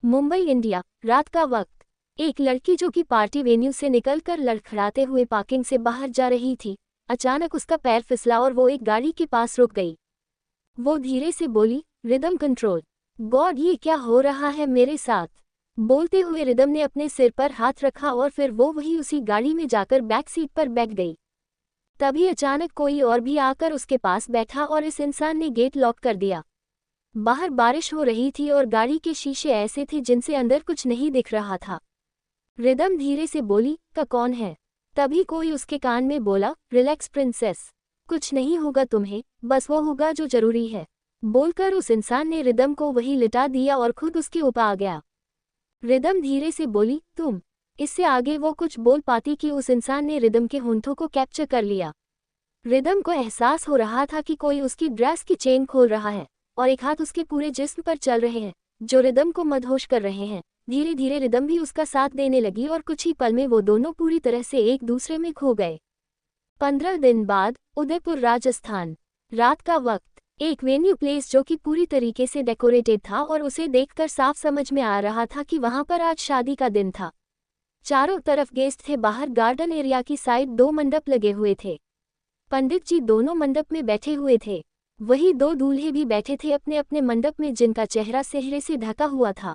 Mumbai India. रात का वक्त। एक लड़की जो कि पार्टी वेन्यू से निकलकर लड़खड़ाते हुए पार्किंग से बाहर जा रही थी, अचानक उसका पैर फिसला और वो एक गाड़ी के पास रुक गई। वो धीरे से बोली, रिदम कंट्रोल। गॉड, ये क्या हो रहा है मेरे साथ? बोलते हुए रिदम ने अपने सिर पर हाथ रखा और फिर वो वही उसी गाड़ी में जाकर बैक सीट पर बैठ गई। तभी अचानक कोई और भी आकर उसके पास बैठा और इस इंसान ने गेट लॉक कर दिया। बाहर बारिश हो रही थी और गाड़ी के शीशे ऐसे थे जिनसे अंदर कुछ नहीं दिख रहा था। रिदम धीरे से बोली, का कौन है? तभी कोई उसके कान में बोला, रिलैक्स प्रिंसेस, कुछ नहीं होगा तुम्हें, बस वो होगा जो जरूरी है। बोलकर उस इंसान ने रिदम को वहीं लिटा दिया और खुद उसके ऊपर आ गया। रिदम धीरे से बोली, तुम। इससे आगे वो कुछ बोल पाती कि उस इंसान ने रिदम के होंठों को कैप्चर कर लिया। रिदम को एहसास हो रहा था कि कोई उसकी ड्रेस की चेन खोल रहा है और एक हाथ उसके पूरे जिस्म पर चल रहे हैं, जो रिदम को मदहोश कर रहे हैं। धीरे धीरे रिदम भी उसका साथ देने लगी और कुछ ही पल में वो दोनों पूरी तरह से एक दूसरे में खो गए। 15 दिन बाद, उदयपुर राजस्थान। रात का वक्त। एक वेन्यू प्लेस जो कि पूरी तरीके से डेकोरेटेड था और उसे देखकर साफ समझ में आ रहा था कि वहां पर आज शादी का दिन था। चारों तरफ गेस्ट थे। बाहर गार्डन एरिया की साइड 2 मंडप लगे हुए थे। पंडित जी दोनों मंडप में बैठे हुए थे। वही 2 दूल्हे भी बैठे थे अपने अपने मंडप में, जिनका चेहरा सेहरे से ढका हुआ था।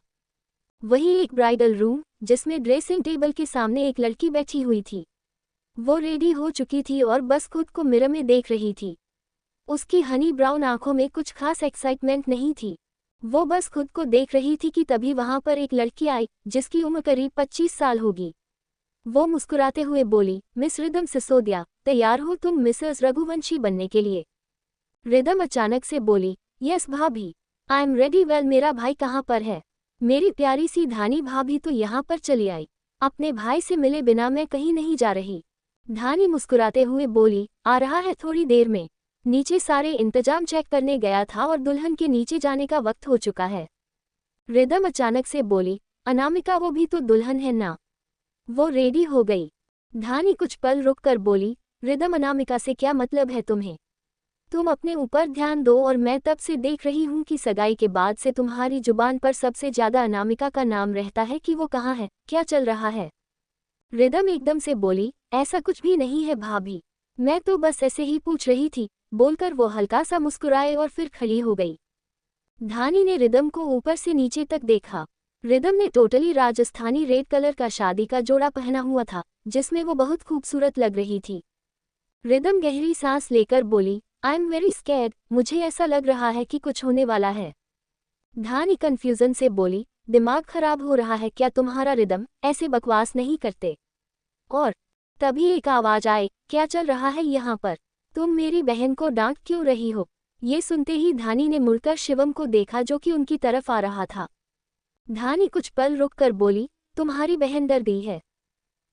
वही एक ब्राइडल रूम, जिसमें ड्रेसिंग टेबल के सामने एक लड़की बैठी हुई थी। वो रेडी हो चुकी थी और बस खुद को मिरर में देख रही थी। उसकी हनी ब्राउन आंखों में कुछ खास एक्साइटमेंट नहीं थी। वो बस खुद को देख रही थी कि तभी वहां पर एक लड़की आई, जिसकी उम्र करीब 25 साल होगी। वो मुस्कुराते हुए बोली, मिस रिदम सिसोदिया, तैयार हो तुम मिसेस रघुवंशी बनने के लिए? रिदम अचानक से बोली, यस भाभी, आई एम रेडी। वेल, मेरा भाई कहाँ पर है? मेरी प्यारी सी धानी भाभी तो यहाँ पर चली आई। अपने भाई से मिले बिना मैं कहीं नहीं जा रही। धानी मुस्कुराते हुए बोली, आ रहा है थोड़ी देर में। नीचे सारे इंतजाम चेक करने गया था और दुल्हन के नीचे जाने का वक्त हो चुका है। रिदम अचानक से बोली, अनामिका वो भी तो दुल्हन है ना? वो रेडी हो गई। धानी कुछ पल रुककर बोली, रिदम, अनामिका से क्या मतलब है तुम्हें? तुम अपने ऊपर ध्यान दो और मैं तब से देख रही हूँ कि सगाई के बाद से तुम्हारी जुबान पर सबसे ज्यादा अनामिका का नाम रहता है कि वो कहाँ है, क्या चल रहा है? रिदम एकदम से बोली, ऐसा कुछ भी नहीं है भाभी, मैं तो बस ऐसे ही पूछ रही थी। बोलकर वो हल्का सा मुस्कुराए और फिर खड़ी हो गई। धानी ने रिदम को ऊपर से नीचे तक देखा। रिदम ने टोटली राजस्थानी रेड कलर का शादी का जोड़ा पहना हुआ था, जिसमें वो बहुत खूबसूरत लग रही थी। रिदम गहरी सांस लेकर बोली, आई एम वेरी स्कैर्ड, मुझे ऐसा लग रहा है कि कुछ होने वाला है। धानी कंफ्यूजन से बोली, दिमाग खराब हो रहा है क्या तुम्हारा रिदम? ऐसे बकवास नहीं करते। और तभी एक आवाज आई, क्या चल रहा है यहाँ पर? तुम मेरी बहन को डांट क्यों रही हो? ये सुनते ही धानी ने मुड़कर शिवम को देखा, जो कि उनकी तरफ आ रहा था। धानी कुछ पल रुककर बोली, तुम्हारी बहन डर गई है?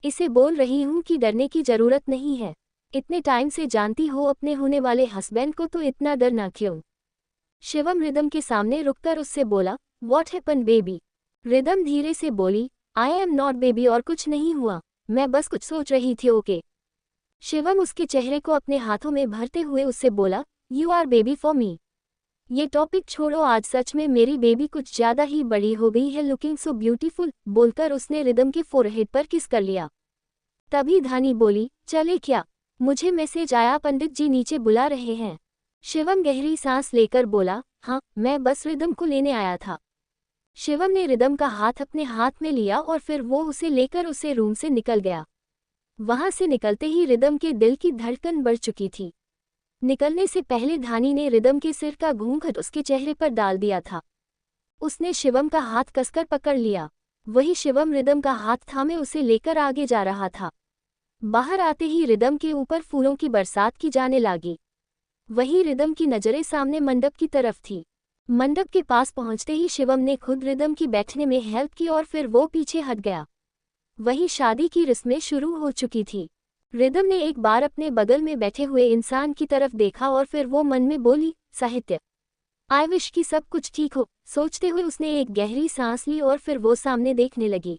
इसे बोल रही हूँ कि डरने की जरूरत नहीं है। इतने टाइम से जानती हो अपने होने वाले हस्बैंड को, तो इतना डरना क्यों? शिवम रिदम के सामने रुककर उससे बोला, व्हाट हैपन बेबी? रिदम धीरे से बोली, आई एम नॉट बेबी, और कुछ नहीं हुआ, मैं बस कुछ सोच रही थी। ओके। शिवम उसके चेहरे को अपने हाथों में भरते हुए उससे बोला, you are baby for me. ये टॉपिक छोड़ो, आज सच में मेरी बेबी कुछ ज्यादा ही बड़ी हो गई है, लुकिंग सो ब्यूटीफुल। बोलकर उसने रिदम के फोरहेड पर किस कर लिया। तभी धानी बोली, चले क्या? मुझे मैसेज आया, पंडित जी नीचे बुला रहे हैं। शिवम गहरी सांस लेकर बोला, हाँ, मैं बस रिदम को लेने आया था। शिवम ने रिदम का हाथ अपने हाथ में लिया और फिर वो उसे लेकर उसे रूम से निकल गया। वहां से निकलते ही रिदम के दिल की धड़कन बढ़ चुकी थी। निकलने से पहले धानी ने रिदम के सिर का घूंघट उसके चेहरे पर डाल दिया था। उसने शिवम का हाथ कसकर पकड़ लिया। वही शिवम रिदम का हाथ थामे उसे लेकर आगे जा रहा था। बाहर आते ही रिदम के ऊपर फूलों की बरसात की जाने लगी। वही रिदम की नजरें सामने मंडप की तरफ थी। मंडप के पास पहुंचते ही शिवम ने खुद रिदम की बैठने में हेल्प की और फिर वो पीछे हट गया। वही शादी की रस्में शुरू हो चुकी थी। रिदम ने एक बार अपने बगल में बैठे हुए इंसान की तरफ देखा और फिर वो मन में बोली, साहित्य, आई विश कि सब कुछ ठीक हो। सोचते हुए उसने एक गहरी सांस ली और फिर वो सामने देखने लगी।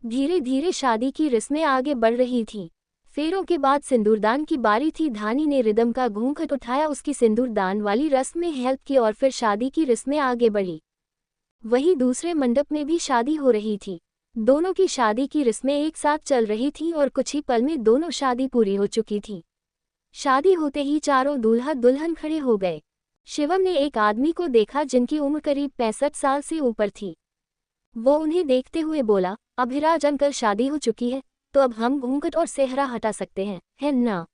धीरे धीरे शादी की रस्में आगे बढ़ रही थीं। फेरों के बाद सिंदूरदान की बारी थी। धानी ने रिदम का घूंघट उठाया, उसकी सिंदूरदान वाली रस्म में हेल्प की और फिर शादी की रस्में आगे बढ़ी। वहीं दूसरे मंडप में भी शादी हो रही थी। दोनों की शादी की रस्में एक साथ चल रही थी और कुछ ही पल में दोनों शादी पूरी हो चुकी थी। शादी होते ही चारों दूल्हा दुल्हन खड़े हो गए। शिवम ने एक आदमी को देखा जिनकी उम्र करीब 65 साल से ऊपर थी। वो उन्हें देखते हुए बोला, अभिराज अंकल, शादी हो चुकी है तो अब हम घूंघट और सेहरा हटा सकते हैं, है ना?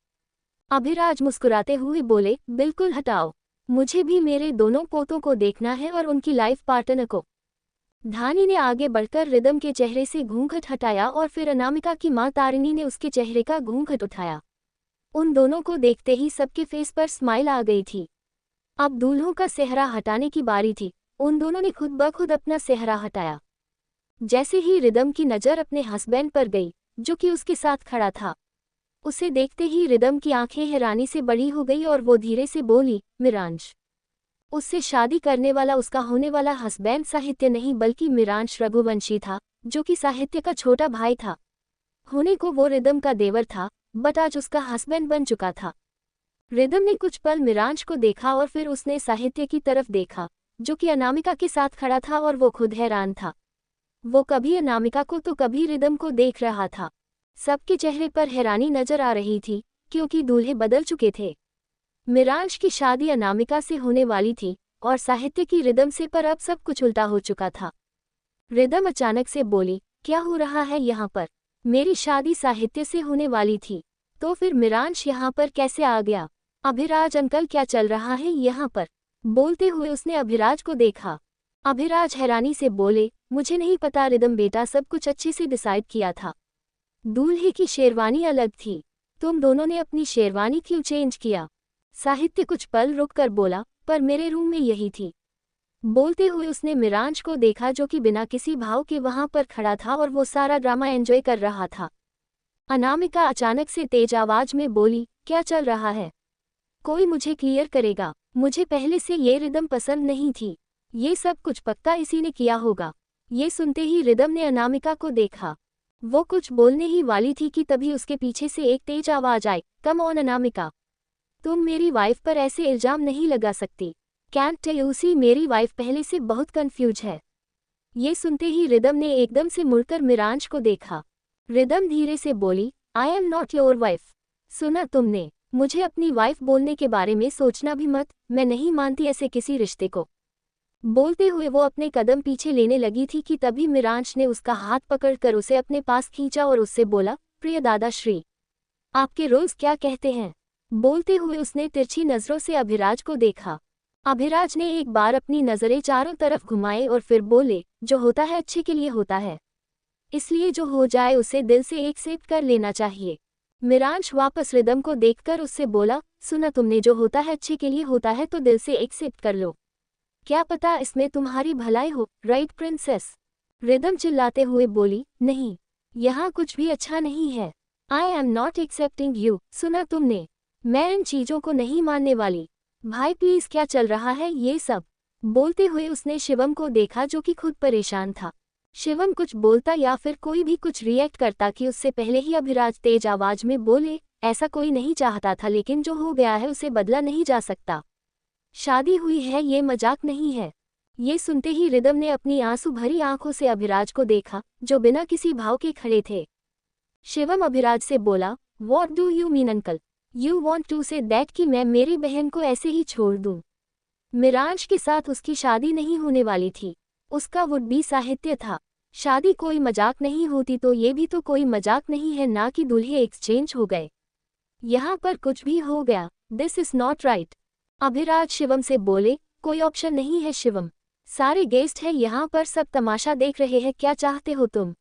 अभिराज मुस्कुराते हुए बोले, बिल्कुल हटाओ, मुझे भी मेरे दोनों पोतों को देखना है और उनकी लाइफ पार्टनर को। धानी ने आगे बढ़कर रिदम के चेहरे से घूंघट हटाया और फिर अनामिका की मां तारिणी ने उसके चेहरे का घूंघट उठाया। उन दोनों को देखते ही सबके फेस पर स्माइल आ गई थी। अब दूल्हों का सेहरा हटाने की बारी थी। उन दोनों ने खुद ब खुद अपना सेहरा हटाया। जैसे ही रिदम की नज़र अपने हस्बैंड पर गई, जो कि उसके साथ खड़ा था, उसे देखते ही रिदम की आंखें हैरानी से बड़ी हो गई और वो धीरे से बोली, मिरांश। उससे शादी करने वाला उसका होने वाला हस्बैंड साहित्य नहीं बल्कि मिरांश रघुवंशी था, जो कि साहित्य का छोटा भाई था। होने को वो रिदम का देवर था, बट आज उसका हस्बैंड बन चुका था। रिदम ने कुछ पल मिरांश को देखा और फिर उसने साहित्य की तरफ देखा, जो कि अनामिका के साथ खड़ा था, और वो खुद हैरान था। वो कभी अनामिका को तो कभी रिदम को देख रहा था। सबके चेहरे पर हैरानी नजर आ रही थी, क्योंकि दूल्हे बदल चुके थे। मिरांश की शादी अनामिका से होने वाली थी और साहित्य की रिदम से, पर अब सब कुछ उल्टा हो चुका था। रिदम अचानक से बोली, क्या हो रहा है यहाँ पर? मेरी शादी साहित्य से होने वाली थी, तो फिर मिरांश यहाँ पर कैसे आ गया? अभिराज अंकल, क्या चल रहा है यहाँ पर? बोलते हुए उसने अभिराज को देखा। अभिराज हैरानी से बोले, मुझे नहीं पता रिदम बेटा, सब कुछ अच्छे से डिसाइड किया था। दूल्हे की शेरवानी अलग थी, तुम दोनों ने अपनी शेरवानी क्यों चेंज किया? साहित्य कुछ पल रुककर बोला, पर मेरे रूम में यही थी। बोलते हुए उसने मिरांश को देखा, जो कि बिना किसी भाव के वहां पर खड़ा था और वो सारा ड्रामा एंजॉय कर रहा था। अनामिका अचानक से तेज आवाज में बोली, क्या चल रहा है? कोई मुझे क्लियर करेगा? मुझे पहले से ये रिदम पसंद नहीं थी। ये सब कुछ पक्का इसी ने किया होगा। ये सुनते ही रिदम ने अनामिका को देखा। वो कुछ बोलने ही वाली थी कि तभी उसके पीछे से एक तेज आवाज आई, कम ऑन अनामिका, तुम मेरी वाइफ पर ऐसे इल्जाम नहीं लगा सकती। कैंट यू सी, मेरी वाइफ पहले से बहुत कंफ्यूज है। ये सुनते ही रिदम ने एकदम से मुड़कर मिरांश को देखा। रिदम धीरे से बोली, I am not your wife. सुना तुमने? मुझे अपनी वाइफ बोलने के बारे में सोचना भी मत, मैं नहीं मानती ऐसे किसी रिश्ते को। बोलते हुए वो अपने कदम पीछे लेने लगी थी कि तभी मिरांश ने उसका हाथ पकड़कर उसे अपने पास खींचा और उससे बोला, प्रिय दादाश्री, आपके रूल्स क्या कहते हैं? बोलते हुए उसने तिरछी नजरों से अभिराज को देखा। अभिराज ने एक बार अपनी नजरें चारों तरफ घुमाए और फिर बोले, जो होता है अच्छे के लिए होता है, इसलिए जो हो जाए उसे दिल से एक्सेप्ट कर लेना चाहिए। मिरांश वापस रिदम को देखकर उससे बोला, सुना तुमने, जो होता है अच्छे के लिए होता है तो दिल से एक्सेप्ट कर लो। क्या पता इसमें तुम्हारी भलाई हो, राइट प्रिंसेस? रिदम चिल्लाते हुए बोली, नहीं, यहाँ कुछ भी अच्छा नहीं है। I am not accepting you. सुना तुमने? मैं इन चीजों को नहीं मानने वाली। भाई प्लीज, क्या चल रहा है ये सब? बोलते हुए उसने शिवम को देखा, जो कि खुद परेशान था। शिवम कुछ बोलता या फिर कोई भी कुछ रिएक्ट करता कि उससे पहले ही अभिराज तेज आवाज में बोले, ऐसा कोई नहीं चाहता था, लेकिन जो हो गया है उसे बदला नहीं जा सकता। शादी हुई है, ये मजाक नहीं है। ये सुनते ही रिदम ने अपनी आंसू भरी आंखों से अभिराज को देखा, जो बिना किसी भाव के खड़े थे। शिवम अभिराज से बोला, what do you mean uncle? You want to say that कि मैं मेरी बहन को ऐसे ही छोड़ दूं? मिरांश के साथ उसकी शादी नहीं होने वाली थी, उसका वुड बी साहित्य था। शादी कोई मजाक नहीं होती तो ये भी तो कोई मजाक नहीं है ना कि दूल्हे एक्सचेंज हो गए। यहाँ पर कुछ भी हो गया, this is not right. Abhiraj Shivam से बोले, कोई ऑप्शन नहीं है शिवम, सारे गेस्ट हैं यहाँ पर, सब तमाशा देख रहे हैं, क्या चाहते हो तुम?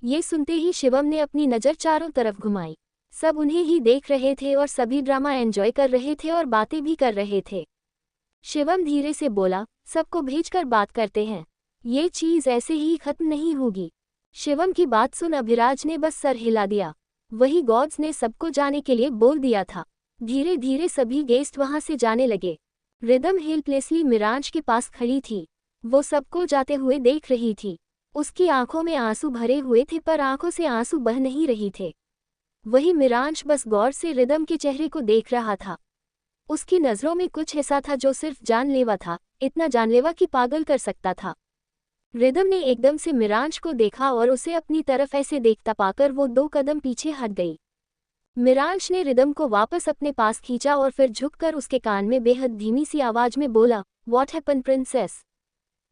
ये सुनते ही शिवम ने अपनी नज़र चारों तरफ घुमाई। सब उन्हें ही देख रहे थे और सभी ड्रामा एंजॉय कर रहे थे और बातें भी कर रहे थे। शिवम धीरे से बोला, सबको भेजकर बात करते हैं, ये चीज़ ऐसे ही खत्म नहीं होगी। शिवम की बात सुन अभिराज ने बस सर हिला दिया। वही गॉड्स ने सबको जाने के लिए बोल दिया था। धीरे धीरे सभी गेस्ट वहां से जाने लगे। रिदम हेल्पलेसली मिरांश के पास खड़ी थी। वो सबको जाते हुए देख रही थी। उसकी आंखों में आंसू भरे हुए थे, पर आंखों से आंसू बह नहीं रही थे। वही मिरांश बस गौर से रिदम के चेहरे को देख रहा था। उसकी नज़रों में कुछ ऐसा था जो सिर्फ जानलेवा था, इतना जानलेवा कि पागल कर सकता था। रिदम ने एकदम से मिरांश को देखा और उसे अपनी तरफ ऐसे देखता पाकर वो 2 कदम पीछे हट गई। मिरांश ने रिदम को वापस अपने पास खींचा और फिर झुककर उसके कान में बेहद धीमी सी आवाज में बोला, व्हाट हैपन प्रिंसेस?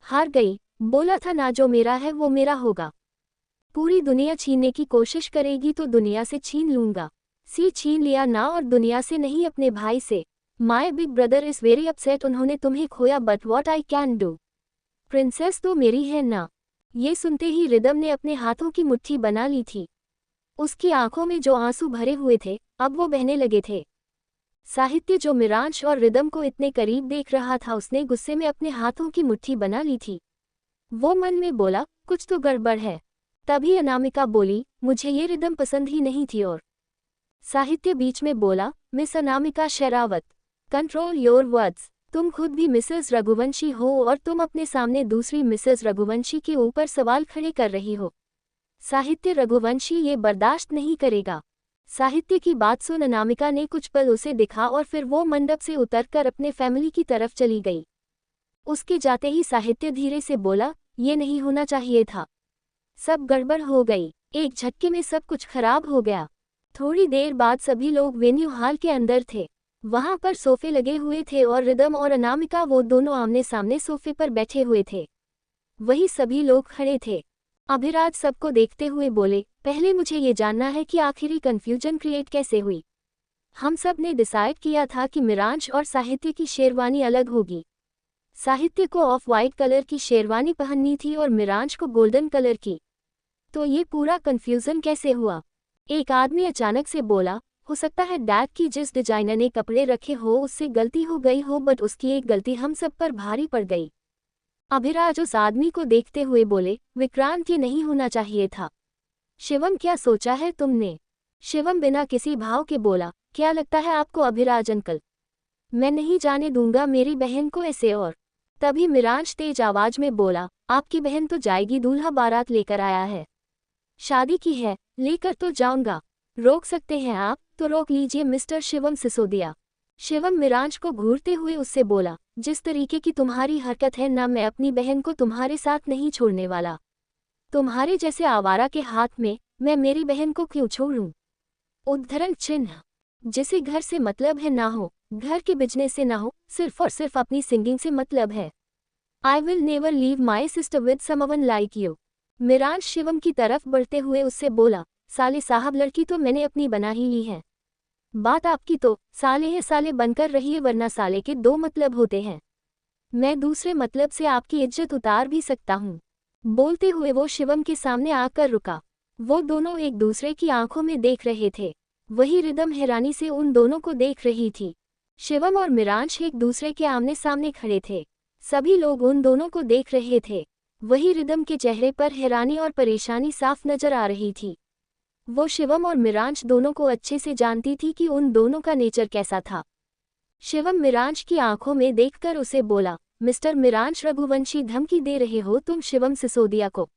हार गई? बोला था ना जो मेरा है वो मेरा होगा। पूरी दुनिया छीनने की कोशिश करेगी तो दुनिया से छीन लूंगा। छीन लिया ना, और दुनिया से नहीं अपने भाई से। My big brother is very upset, उन्होंने तुम्हें खोया, but what I can do. Princess तो मेरी है ना। ये सुनते ही रिदम ने अपने हाथों की मुट्ठी बना ली थी। उसकी आंखों में जो आंसू भरे हुए थे अब वो बहने लगे थे। साहित्य जो मिरांश और रिदम को इतने करीब देख रहा था, उसने गुस्से में अपने हाथों की मुट्ठी बना ली थी। वो मन में बोला, कुछ तो गड़बड़ है। तभी अनामिका बोली, मुझे ये रिदम पसंद ही नहीं थी। और साहित्य बीच में बोला, miss Anamika Sherawat, control your words. तुम खुद भी मिसेस रघुवंशी हो और तुम अपने सामने दूसरी मिसेस रघुवंशी के ऊपर सवाल खड़े कर रही हो। साहित्य रघुवंशी ये बर्दाश्त नहीं करेगा। साहित्य की बात सुन अनामिका ने कुछ पल उसे दिखा और फिर वो मंडप से उतरकर अपने फैमिली की तरफ चली गई। उसके जाते ही साहित्य धीरे से बोला, ये नहीं होना चाहिए था। सब गड़बड़ हो गई। एक झटके में सब कुछ खराब हो गया। थोड़ी देर बाद सभी लोग वेन्यू हॉल के अंदर थे। वहां पर सोफे लगे हुए थे और रिदम और अनामिका वो दोनों आमने सामने सोफे पर बैठे हुए थे। वही सभी लोग खड़े थे। अभिराज सबको देखते हुए बोले, पहले मुझे ये जानना है कि आखिरी कंफ्यूजन क्रिएट कैसे हुई। हम सब ने डिसाइड किया था कि मिरांश और साहित्य की शेरवानी अलग होगी। साहित्य को ऑफ वाइट कलर की शेरवानी पहननी थी और मिरांश को गोल्डन कलर की। तो ये पूरा कंफ्यूजन कैसे हुआ? एक आदमी अचानक से बोला, हो सकता है डैड की जिस डिजाइनर ने कपड़े रखे हो उससे गलती हो गई हो, बट उसकी एक गलती हम सब पर भारी पड़ गई। अभिराज उस आदमी को देखते हुए बोले, विक्रांत, ये नहीं होना चाहिए था। शिवम, क्या सोचा है तुमने? शिवम बिना किसी भाव के बोला, क्या लगता है आपको अभिराज अंकल? मैं नहीं जाने दूंगा मेरी बहन को ऐसे। और तभी मिरांश तेज आवाज में बोला, आपकी बहन तो जाएगी, दूल्हा बारात लेकर आया है। शादी की है, लेकर तो जाऊंगा। रोक सकते हैं आप तो रोक लीजिए मिस्टर शिवम सिसोदिया। शिवम मिरांश को घूरते हुए उससे बोला, जिस तरीके की तुम्हारी हरकत है ना, मैं अपनी बहन को तुम्हारे साथ नहीं छोड़ने वाला। तुम्हारे जैसे आवारा के हाथ में मैं मेरी बहन को क्यों छोड़ूं? उद्धरण चिन्ह। जिसे घर से मतलब है ना हो, घर के बिजनेस से ना हो, सिर्फ और सिर्फ अपनी सिंगिंग से मतलब है। I will never leave my sister with someone like you. Miransh Shivam की तरफ बढ़ते हुए उससे बोला, साले साहब, लड़की तो मैंने अपनी बना ही ली है। बात आपकी तो साले है, साले बनकर रहिए, वरना साले के 2 मतलब होते हैं। मैं दूसरे मतलब से आपकी इज्जत उतार भी सकता हूँ। बोलते हुए वो शिवम के सामने आकर रुका। वो दोनों एक दूसरे की आंखों में देख रहे थे। वही रिदम हैरानी से उन दोनों को देख रही थी। शिवम और मिरांश एक दूसरे के आमने सामने खड़े थे। सभी लोग उन दोनों को देख रहे थे। वही रिदम के चेहरे पर हैरानी और परेशानी साफ नजर आ रही थी। वो शिवम और मिरांश दोनों को अच्छे से जानती थी कि उन दोनों का नेचर कैसा था। शिवम मिरांश की आंखों में देखकर उसे बोला, मिस्टर मिरांश रघुवंशी, धमकी दे रहे हो तुम शिवम सिसोदिया को?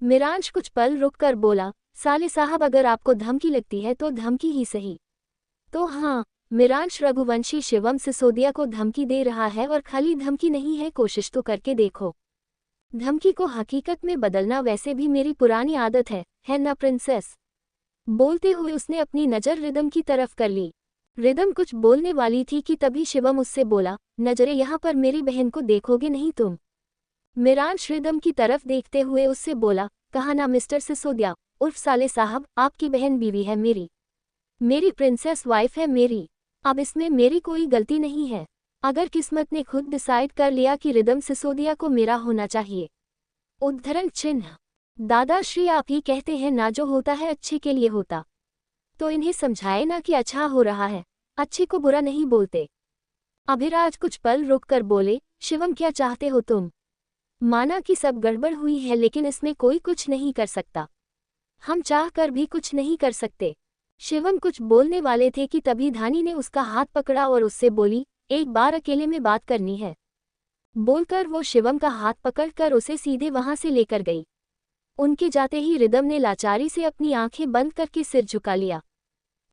मिरांश कुछ पल रुककर बोला, साले साहब, अगर आपको धमकी लगती है तो धमकी ही सही। तो हाँ, मिरांश रघुवंशी शिवम सिसोदिया को धमकी दे रहा है, और खाली धमकी नहीं है, कोशिश तो करके देखो। धमकी को हकीकत में बदलना वैसे भी मेरी पुरानी आदत है ना प्रिंसेस? बोलते हुए उसने अपनी नज़र रिदम की तरफ कर ली। रिदम कुछ बोलने वाली थी कि तभी शिवम उससे बोला, नजरें यहाँ पर मेरी बहन को देखोगे नहीं तुम? मिरांश रिदम की तरफ देखते हुए उससे बोला, कहा ना मिस्टर सिसोदिया उर्फ साले साहब, आपकी बहन बीवी है मेरी प्रिंसेस वाइफ है मेरी। अब इसमें मेरी कोई गलती नहीं है। अगर किस्मत ने खुद डिसाइड कर लिया कि रिदम सिसोदिया को मेरा होना चाहिए। उद्धरण चिन्ह। दादाश्री, आप ही कहते हैं ना, जो होता है अच्छे के लिए होता। तो इन्हें समझाए ना कि अच्छा हो रहा है, अच्छे को बुरा नहीं बोलते। अभिराज कुछ पल रुककर बोले, शिवम, क्या चाहते हो तुम? माना कि सब गड़बड़ हुई है, लेकिन इसमें कोई कुछ नहीं कर सकता। हम चाह कर भी कुछ नहीं कर सकते। शिवम कुछ बोलने वाले थे कि तभी धानी ने उसका हाथ पकड़ा और उससे बोली, एक बार अकेले में बात करनी है। बोलकर वो शिवम का हाथ पकड़कर उसे सीधे वहां से लेकर गई। उनके जाते ही रिदम ने लाचारी से अपनी आंखें बंद करके सिर झुका लिया।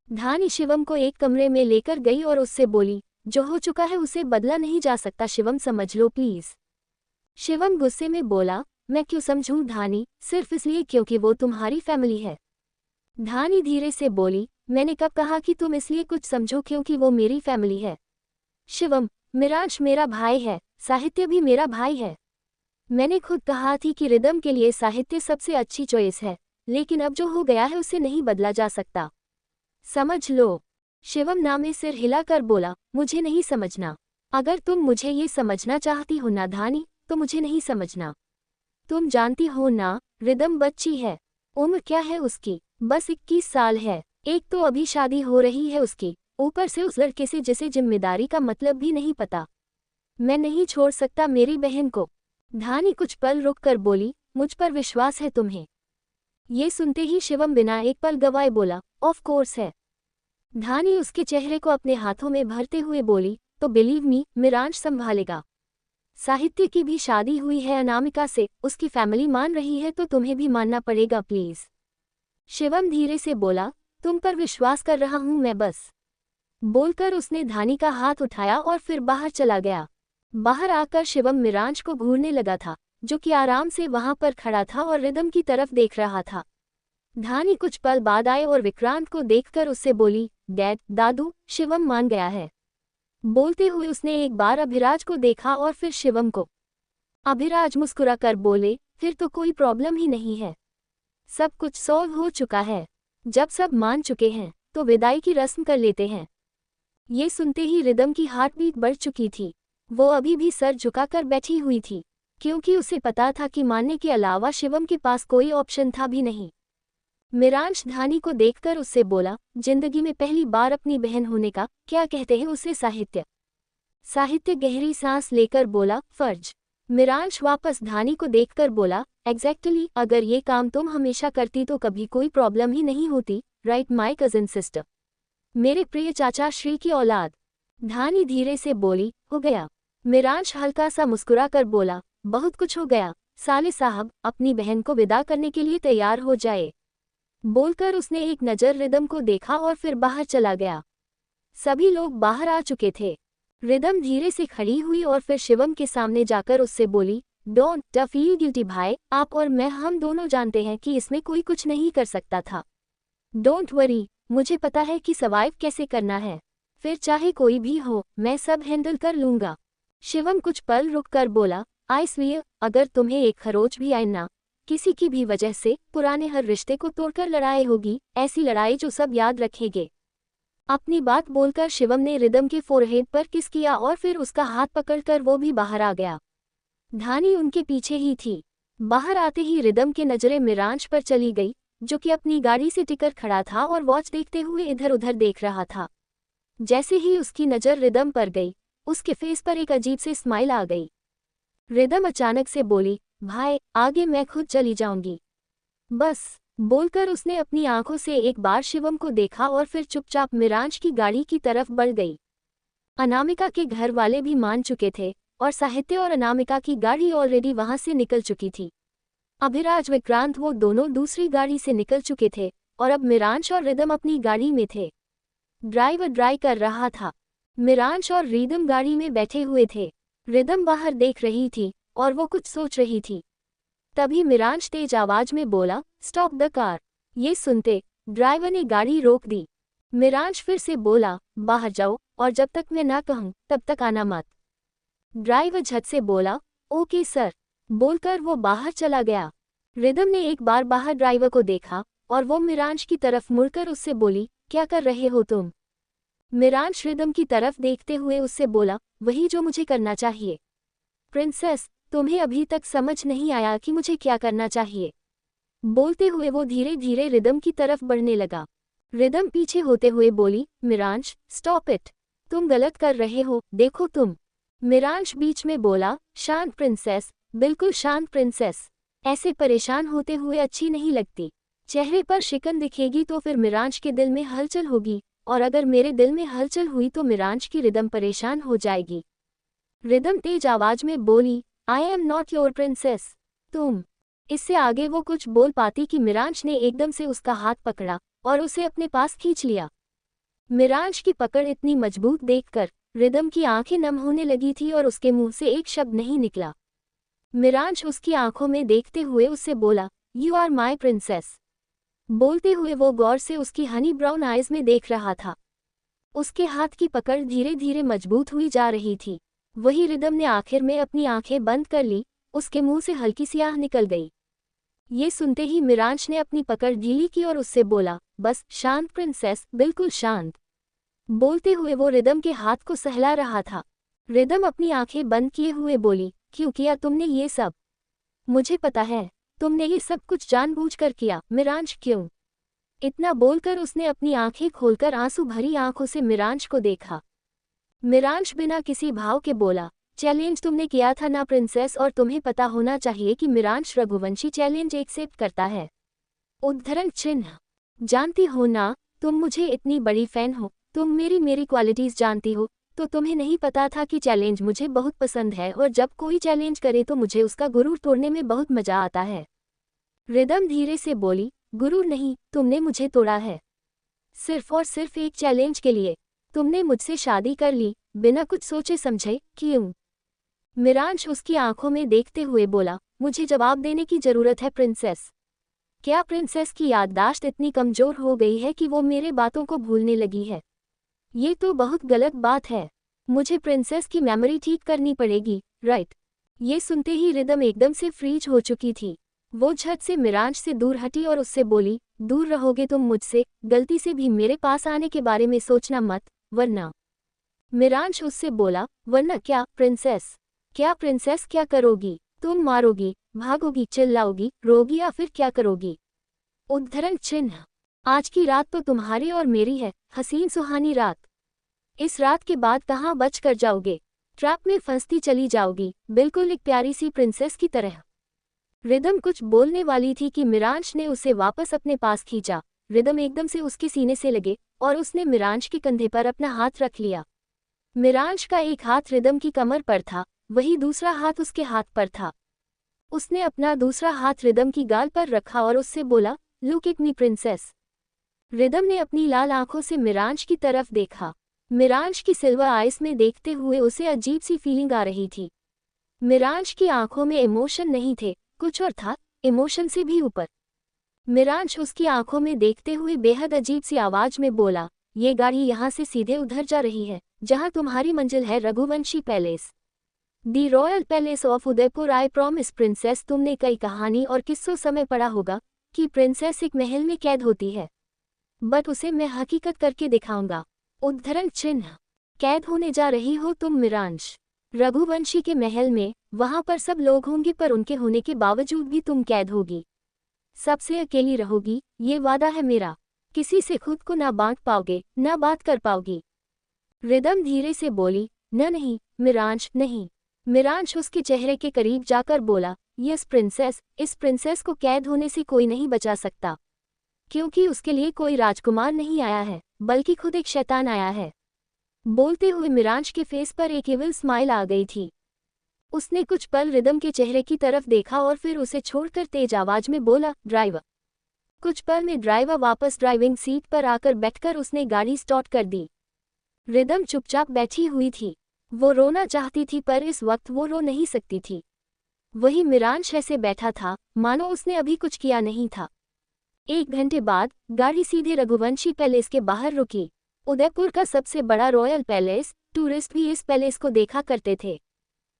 धानी शिवम को एक कमरे में लेकर गई और उससे बोली, जो हो चुका है उसे बदला नहीं जा सकता शिवम, समझ लो प्लीज। शिवम गुस्से में बोला, मैं क्यों समझूं धानी, सिर्फ इसलिए क्योंकि वो तुम्हारी फैमिली है। धानी धीरे से बोली, मैंने कब कहा कि तुम इसलिए कुछ समझो क्योंकि वो मेरी फैमिली है। शिवम, मिराज मेरा भाई है, साहित्य भी मेरा भाई है। मैंने खुद कहा थी कि रिदम के लिए साहित्य सबसे अच्छी चॉइस है, लेकिन अब जो हो गया है उसे नहीं बदला जा सकता। समझ लो। शिवम नामे सिर हिलाकर बोला, मुझे नहीं समझना। अगर तुम मुझे ये समझना चाहती हो ना धानी, तो मुझे नहीं समझना। तुम जानती हो ना, रिदम बच्ची है। उम्र क्या है उसकी? बस 21 साल है। एक तो अभी शादी हो रही है उसकी, ऊपर से उस लड़के से जिसे जिम्मेदारी का मतलब भी नहीं पता। मैं नहीं छोड़ सकता मेरी बहन को। धानी कुछ पल रुक कर बोली, मुझ पर विश्वास है तुम्हें? ये सुनते ही शिवम बिना एक पल गवाए बोला, ऑफ कोर्स है। धानी उसके चेहरे को अपने हाथों में भरते हुए बोली, तो बिलीव मी, मिरांज संभालेगा। साहित्य की भी शादी हुई है अनामिका से, उसकी फैमिली मान रही है तो तुम्हें भी मानना पड़ेगा प्लीज। शिवम धीरे से बोला, तुम पर विश्वास कर रहा हूं मैं बस। बोलकर उसने धानी का हाथ उठाया और फिर बाहर चला गया। बाहर आकर शिवम मिरांज को घूरने लगा था, जो कि आराम से वहां पर खड़ा था और रिदम की तरफ देख रहा था। धानी कुछ पल बाद आए और विक्रांत को देखकर उससे बोली, डैड, दादू, शिवम मान गया है। बोलते हुए उसने एक बार अभिराज को देखा और फिर शिवम को। अभिराज मुस्कुराकर बोले, फिर तो कोई प्रॉब्लम ही नहीं है, सब कुछ सॉल्व हो चुका है। जब सब मान चुके हैं तो विदाई की रस्म कर लेते हैं। ये सुनते ही रिदम की हार्टबीट बढ़ चुकी थी। वो अभी भी सर झुकाकर बैठी हुई थी, क्योंकि उसे पता था कि मानने के अलावा शिवम के पास कोई ऑप्शन था भी नहीं। मिरांश धानी को देखकर उससे बोला, जिंदगी में पहली बार अपनी बहन होने का क्या कहते हैं उसे साहित्य? साहित्य गहरी सांस लेकर बोला, फर्ज। मिरांश वापस धानी को देखकर बोला, एग्जैक्टली, अगर ये काम तुम हमेशा करती तो कभी कोई प्रॉब्लम ही नहीं होती, राइट माय कजिन सिस्टर, मेरे प्रिय चाचा श्री की औलाद। धानी धीरे से बोली, हो गया। मिरांश हल्का सा मुस्कुराकर बोला, बहुत कुछ हो गया। साले साहब, अपनी बहन को विदा करने के लिए तैयार हो जाए। बोलकर उसने एक नज़र रिदम को देखा और फिर बाहर चला गया। सभी लोग बाहर आ चुके थे। रिदम धीरे से खड़ी हुई और फिर शिवम के सामने जाकर उससे बोली, डोंट फील गिल्टी भाई, आप और मैं हम दोनों जानते हैं कि इसमें कोई कुछ नहीं कर सकता था। डोंट वरी, मुझे पता है कि सर्वाइव कैसे करना है, फिर चाहे कोई भी हो मैं सब हैंडल कर लूंगा। शिवम कुछ पल रुक कर बोला, आई स्वीयर, अगर तुम्हें एक खरोच भी आए ना, किसी की भी वजह से पुराने हर रिश्ते को तोड़कर लड़ाई होगी, ऐसी लड़ाई जो सब याद रखेंगे। अपनी बात बोलकर शिवम ने रिदम के फोरहेड पर किस किया और फिर उसका हाथ पकड़कर वो भी बाहर आ गया। धानी उनके पीछे ही थी। बाहर आते ही रिदम की नजरें मिरांश पर चली गई, जो कि अपनी गाड़ी से टिकर खड़ा था और वॉच देखते हुए इधर उधर देख रहा था। जैसे ही उसकी नज़र रिदम पर गई, उसके फेस पर एक अजीब सी स्माइल आ गई। रिदम अचानक से बोली, भाई, आगे मैं खुद चली जाऊंगी बस। बोलकर उसने अपनी आंखों से एक बार शिवम को देखा और फिर चुपचाप मिरांश की गाड़ी की तरफ बढ़ गई। अनामिका के घर वाले भी मान चुके थे और साहित्य और अनामिका की गाड़ी ऑलरेडी वहां से निकल चुकी थी। अभिराज विक्रांत वो दोनों दूसरी गाड़ी से निकल चुके थे और अब मिरांश और रिदम अपनी गाड़ी में थे। ड्राइवर ड्राइव कर रहा था। मिरांश और रिदम गाड़ी में बैठे हुए थे। रिदम बाहर देख रही थी और वो कुछ सोच रही थी। तभी मिरांश तेज आवाज में बोला, स्टॉप द कार। ये सुनते ड्राइवर ने गाड़ी रोक दी। मिरांश फिर से बोला, बाहर जाओ और जब तक मैं ना कहूं तब तक आना मत। ड्राइवर झट से बोला, ओके सर। बोलकर वो बाहर चला गया। रिदम ने एक बार बाहर ड्राइवर को देखा और वो मिरांश की तरफ मुड़कर उससे बोली, क्या कर रहे हो तुम? मिरांश रिदम की तरफ देखते हुए उससे बोला, वही जो मुझे करना चाहिए। प्रिंसेस, तुम्हें अभी तक समझ नहीं आया कि मुझे क्या करना चाहिए? बोलते हुए वो धीरे धीरे रिदम की तरफ बढ़ने लगा। रिदम पीछे होते हुए बोली, मिरांश, स्टॉप इट, तुम गलत कर रहे हो, देखो तुम। मिरांश बीच में बोला, शांत प्रिंसेस, बिल्कुल शांत प्रिंसेस, ऐसे परेशान होते हुए अच्छी नहीं लगती। चेहरे पर शिकन दिखेगी तो फिर मिरांश के दिल में हलचल होगी, और अगर मेरे दिल में हलचल हुई तो मिरांश की रिदम परेशान हो जाएगी। रिदम तेज आवाज में बोली, I am not your princess. तुम। इससे आगे वो कुछ बोल पाती कि मिरांश ने एकदम से उसका हाथ पकड़ा और उसे अपने पास खींच लिया। मिरांश की पकड़ इतनी मजबूत देखकर रिदम की आंखें नम होने लगी थी और उसके मुंह से एक शब्द नहीं निकला। मिरांश उसकी आंखों में देखते हुए उससे बोला, यू आर माई प्रिंसेस। बोलते हुए वो गौर से उसकी हनी ब्राउन आइज में देख रहा था। उसके हाथ की पकड़ धीरे धीरे मजबूत हुई जा रही थी। वही रिदम ने आखिर में अपनी आंखें बंद कर ली, उसके मुंह से हल्की सी आह निकल गई। ये सुनते ही मिरांश ने अपनी पकड़ ढीली की और उससे बोला, बस शांत प्रिंसेस, बिल्कुल शांत। बोलते हुए वो रिदम के हाथ को सहला रहा था। रिदम अपनी आंखें बंद किए हुए बोली, क्यों किया तुमने ये सब? मुझे पता है, तुमने ये सब कुछ जानबूझकर किया। मिरांश, क्यों? इतना बोलकर उसने अपनी आंखें खोलकर आंसू भरी आंखों से मिरांश को देखा। मिरांश बिना किसी भाव के बोला, चैलेंज तुमने किया था ना प्रिंसेस, और तुम्हें पता होना चाहिए कि मिरांश रघुवंशी चैलेंज एक्सेप्ट करता है। उद्धरण चिन्ह। जानती हो ना, तुम मुझे इतनी बड़ी फैन हो, तुम मेरी क्वालिटीज जानती हो, तो तुम्हें नहीं पता था कि चैलेंज मुझे बहुत पसंद है, और जब कोई चैलेंज करे तो मुझे उसका गुरूर तोड़ने में बहुत मजा आता है। रिदम धीरे से बोली, गुरूर नहीं, तुमने मुझे तोड़ा है। सिर्फ और सिर्फ एक चैलेंज के लिए तुमने मुझसे शादी कर ली, बिना कुछ सोचे समझे। क्यों? मिरांश उसकी आंखों में देखते हुए बोला, मुझे जवाब देने की जरूरत है प्रिंसेस। क्या प्रिंसेस की याददाश्त इतनी कमजोर हो गई है कि वो मेरे बातों को भूलने लगी है? ये तो बहुत गलत बात है। मुझे प्रिंसेस की मेमोरी ठीक करनी पड़ेगी, राइट? ये सुनते ही रिदम एकदम से फ्रीज हो चुकी थी। वो झट से मिरांश से दूर हटी और उससे बोली, दूर रहोगे तुम मुझसे, गलती से भी मेरे पास आने के बारे में सोचना मत, वरना। मिरांश उससे बोला, वरना क्या प्रिंसेस? क्या प्रिंसेस, क्या करोगी? तुम मारोगी, भागोगी, चिल्लाओगी, रोगी, या फिर क्या करोगी? उद्धरण चिन्ह। आज की रात तो तुम्हारी और मेरी है, हसीन सुहानी रात। इस रात के बाद कहाँ बच कर जाओगे? ट्रैप में फंसती चली जाओगी, बिल्कुल एक प्यारी सी प्रिंसेस की तरह। रिदम कुछ बोलने वाली थी कि मिरांश ने उसे वापस अपने पास खींचा। रिदम एकदम से उसके सीने से लगे और उसने मिरांश के कंधे पर अपना हाथ रख लिया। मिरांश का एक हाथ रिदम की कमर पर था, वही दूसरा हाथ उसके हाथ पर था। उसने अपना दूसरा हाथ रिदम की गाल पर रखा और उससे बोला, look at me princess. Rhythm ने अपनी लाल आंखों से मिरांश की तरफ देखा। मिरांश की सिल्वर आइज में देखते हुए उसे अजीब सी फीलिंग आ रही थी। मिरांश की आंखों में इमोशन नहीं थे, कुछ और था, इमोशन से भी ऊपर। मिरांश उसकी आंखों में देखते हुए बेहद अजीब सी आवाज में बोला, ये गाड़ी यहाँ से सीधे उधर जा रही है, जहाँ तुम्हारी मंजिल है Raghuvanshi palace, the royal palace of Udaipur. I promise princess, तुमने कई कहानी और किस्सों समय पढ़ा होगा कि प्रिंसेस एक महल में कैद होती है, बट उसे मैं हकीकत करके दिखाऊंगा। उद्धरण चिन्ह। कैद होने जा रही हो तुम मिरांश, रघुवंशी के महल में। वहां पर सब लोग होंगे, पर उनके होने के बावजूद भी तुम कैद होगी, सबसे अकेली रहोगी, ये वादा है मेरा। किसी से खुद को ना बांट पाओगे, ना बात कर पाओगी। रिदम धीरे से बोली, न नहीं मिरांश, नहीं। मिरांश उसके चेहरे के करीब जाकर बोला, यस प्रिंसेस, इस प्रिंसेस को कैद होने से कोई नहीं बचा सकता, क्योंकि उसके लिए कोई राजकुमार नहीं आया है, बल्कि खुद एक शैतान आया है। बोलते हुए मिरांश के फेस पर एक इविल स्माइल आ गई थी। उसने कुछ पल रिदम के चेहरे की तरफ देखा और फिर उसे छोड़कर तेज आवाज में बोला, ड्राइवर। कुछ पल में ड्राइवर वापस ड्राइविंग सीट पर आकर बैठकर उसने गाड़ी स्टार्ट कर दी। रिदम चुपचाप बैठी हुई थी। वो रोना चाहती थी, पर इस वक्त वो रो नहीं सकती थी। वही मिरांश ऐसे बैठा था मानो उसने अभी कुछ किया नहीं था। 1 घंटे बाद गाड़ी सीधे रघुवंशी पैलेस के बाहर रुकी। उदयपुर का सबसे बड़ा रॉयल पैलेस, टूरिस्ट भी इस पैलेस को देखा करते थे।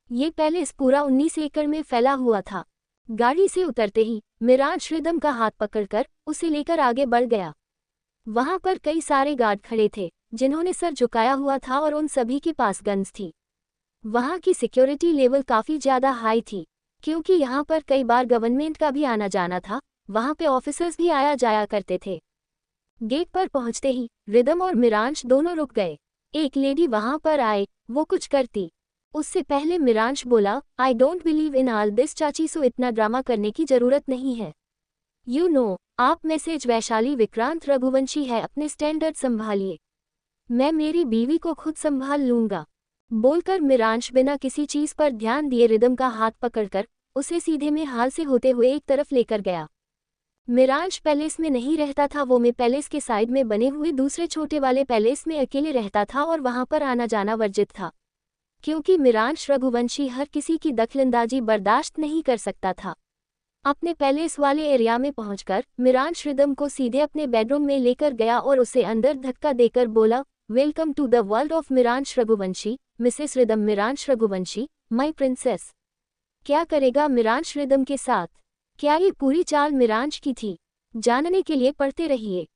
ये पैलेस पूरा 19 एकड़ में फैला हुआ था। गाड़ी से उतरते ही मिरांश रिदम का हाथ पकड़कर उसे लेकर आगे बढ़ गया। वहां पर कई सारे गार्ड खड़े थे, जिन्होंने सर झुकाया हुआ था और उन सभी के पास गन्स थी। वहां की सिक्योरिटी लेवल काफी ज्यादा हाई थी, क्योंकि यहाँ पर कई बार गवर्नमेंट का भी आना जाना था। वहां पे ऑफिसर्स भी आया जाया करते थे। गेट पर पहुंचते ही रिदम और मिरांश दोनों रुक गए। एक लेडी वहां पर आए, वो कुछ करती उससे पहले मिरांश बोला, I don't believe in all this चाची, सो इतना ड्रामा करने की जरूरत नहीं है। यू नो, आप मैसेज वैशाली विक्रांत रघुवंशी है, अपने स्टैंडर्ड संभालिए, मैं मेरी बीवी को खुद संभाल लूंगा। बोलकर मिरांश बिना किसी चीज पर ध्यान दिए रिदम का हाथ पकड़कर उसे सीधे में हाल से होते हुए एक तरफ लेकर गया। मिरांश पैलेस में नहीं रहता था, वो में पैलेस के साइड में बने हुए दूसरे छोटे वाले पैलेस में अकेले रहता था और वहां पर आना जाना वर्जित था। क्योंकि मिरांश रघुवंशी हर किसी की दखलंदाजी बर्दाश्त नहीं कर सकता था। अपने पैलेस वाले एरिया में पहुंचकर मिरांश रिदम को सीधे अपने बेडरूम में लेकर गया और उसे अंदर धक्का देकर बोला, welcome to the world of Miransh Raghuvanshi, Mrs Rhythm Miransh Raghuvanshi, my princess. क्या करेगा मिरांश रिदम के साथ? क्या ये पूरी चाल मिरांश की थी? जानने के लिए पढ़ते रहिए।